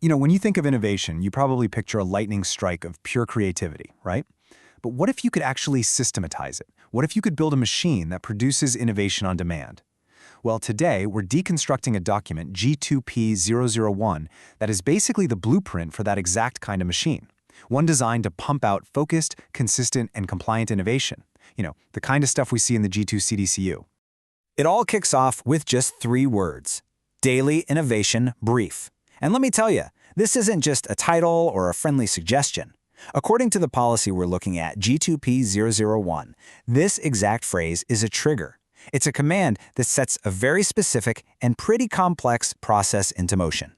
When you think of innovation, you probably picture a lightning strike of pure creativity, right? But what if you could actually systematize it? What if you could build a machine that produces innovation on demand? Well, today, we're deconstructing a document, G2P001, that is basically the blueprint for that exact kind of machine. One designed to pump out focused, consistent, and compliant innovation. The kind of stuff we see in the G2 CDCU. It all kicks off with just 3 words: Daily Innovation Brief. And let me tell you, this isn't just a title or a friendly suggestion. According to the policy we're looking at, G2P001, this exact phrase is a trigger. It's a command that sets a very specific and pretty complex process into motion.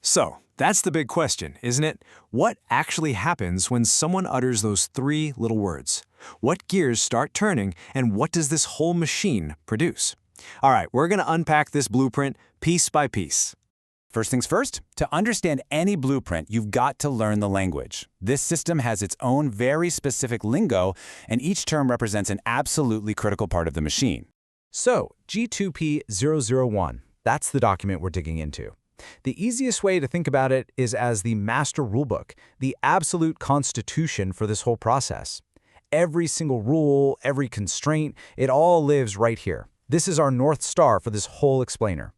So, that's the big question, isn't it? What actually happens when someone utters those 3 little words? What gears start turning, and what does this whole machine produce? All right, we're going to unpack this blueprint piece by piece. First things first, to understand any blueprint, you've got to learn the language. This system has its own very specific lingo, and each term represents an absolutely critical part of the machine. So, G2P001, that's the document we're digging into. The easiest way to think about it is as the master rulebook, the absolute constitution for this whole process. Every single rule, every constraint, it all lives right here. This is our North Star for this whole explainer.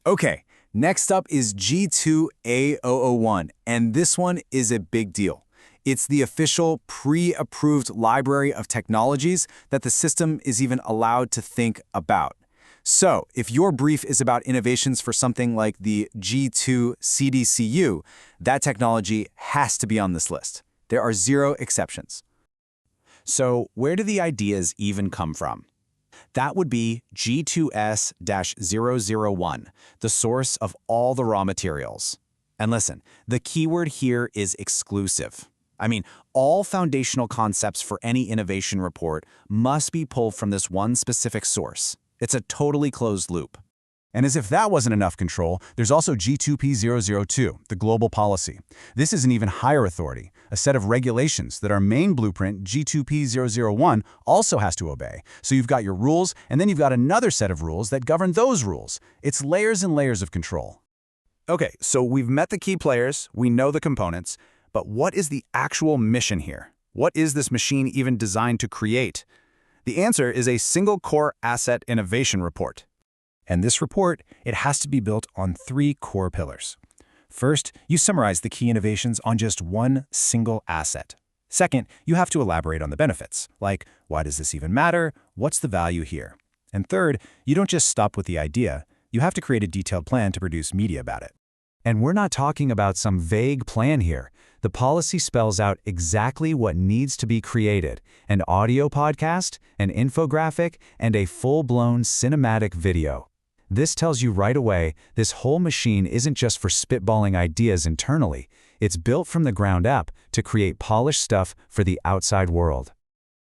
Okay, next up is G2A001, and this one is a big deal. It's the official pre-approved library of technologies that the system is even allowed to think about. So, if your brief is about innovations for something like the G2 CDCU, that technology has to be on this list. There are 0 exceptions. So, where do the ideas even come from? That would be G2S-001, the source of all the raw materials. And listen, the keyword here is exclusive. I mean, all foundational concepts for any innovation report must be pulled from this one specific source. It's a totally closed loop. And as if that wasn't enough control, there's also G2P002, the global policy. This is an even higher authority, a set of regulations that our main blueprint, G2P001, also has to obey. So you've got your rules, and then you've got another set of rules that govern those rules. It's layers and layers of control. Okay, so we've met the key players, we know the components, but what is the actual mission here? What is this machine even designed to create? The answer is a single core asset innovation report. And this report, it has to be built on 3 core pillars. First, you summarize the key innovations on just one single asset. Second, you have to elaborate on the benefits, like why does this even matter? What's the value here? And third, you don't just stop with the idea, you have to create a detailed plan to produce media about it. And we're not talking about some vague plan here. The policy spells out exactly what needs to be created: an audio podcast, an infographic, and a full-blown cinematic video. This tells you right away, this whole machine isn't just for spitballing ideas internally. It's built from the ground up to create polished stuff for the outside world.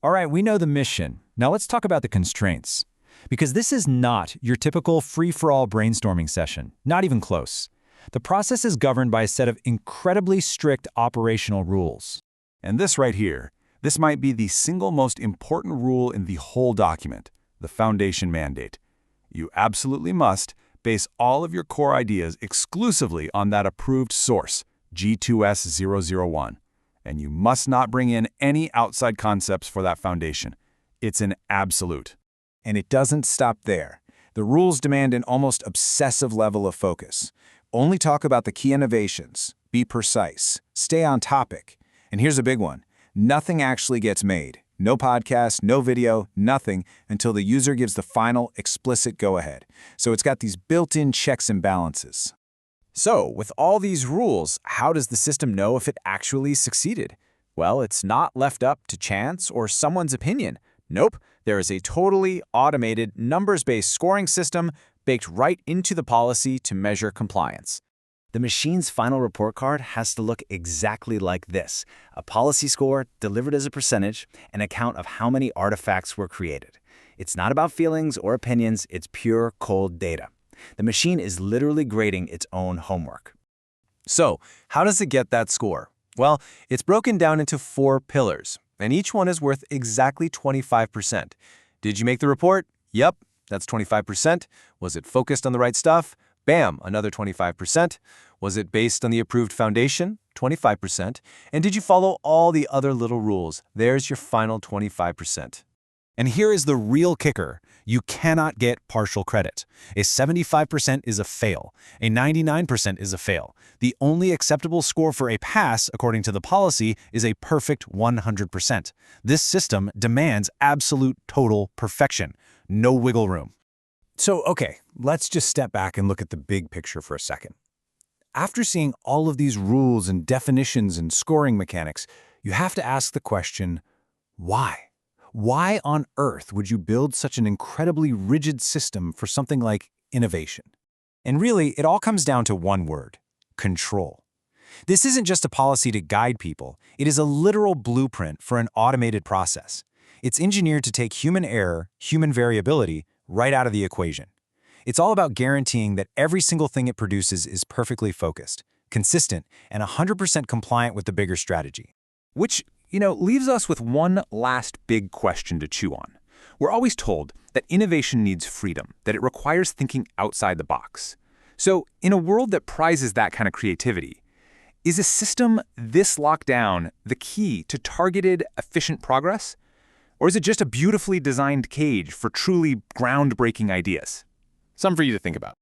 All right, we know the mission. Now let's talk about the constraints. Because this is not your typical free-for-all brainstorming session, not even close. The process is governed by a set of incredibly strict operational rules. And this right here, this might be the single most important rule in the whole document, the foundation mandate. You absolutely must base all of your core ideas exclusively on that approved source, G2S001. And you must not bring in any outside concepts for that foundation. It's an absolute. And it doesn't stop there. The rules demand an almost obsessive level of focus. Only talk about the key innovations, be precise, stay on topic. And here's a big one. Nothing actually gets made. No podcast, no video, nothing until the user gives the final explicit go-ahead. So it's got these built-in checks and balances. So, with all these rules, how does the system know if it actually succeeded? Well, it's not left up to chance or someone's opinion. Nope, there is a totally automated, numbers-based scoring system baked right into the policy to measure compliance. The machine's final report card has to look exactly like this: a policy score delivered as a percentage, an account of how many artifacts were created. It's not about feelings or opinions, it's pure, cold data. The machine is literally grading its own homework. So, how does it get that score? Well, it's broken down into 4 pillars, and each one is worth exactly 25%. Did you make the report? Yep, that's 25%. Was it focused on the right stuff? Bam, another 25%. Was it based on the approved foundation? 25%. And did you follow all the other little rules? There's your final 25%. And here is the real kicker. You cannot get partial credit. A 75% is a fail. A 99% is a fail. The only acceptable score for a pass, according to the policy, is a perfect 100%. This system demands absolute total perfection. No wiggle room. So, okay, let's just step back and look at the big picture for a second. After seeing all of these rules and definitions and scoring mechanics, you have to ask the question, why? Why on earth would you build such an incredibly rigid system for something like innovation? And really, it all comes down to one word: control. This isn't just a policy to guide people. It is a literal blueprint for an automated process. It's engineered to take human error, human variability, right out of the equation. It's all about guaranteeing that every single thing it produces is perfectly focused, consistent, and 100% compliant with the bigger strategy. Which, leaves us with one last big question to chew on. We're always told that innovation needs freedom, that it requires thinking outside the box. So, in a world that prizes that kind of creativity, is a system this locked down the key to targeted, efficient progress? Or is it just a beautifully designed cage for truly groundbreaking ideas? Some for you to think about.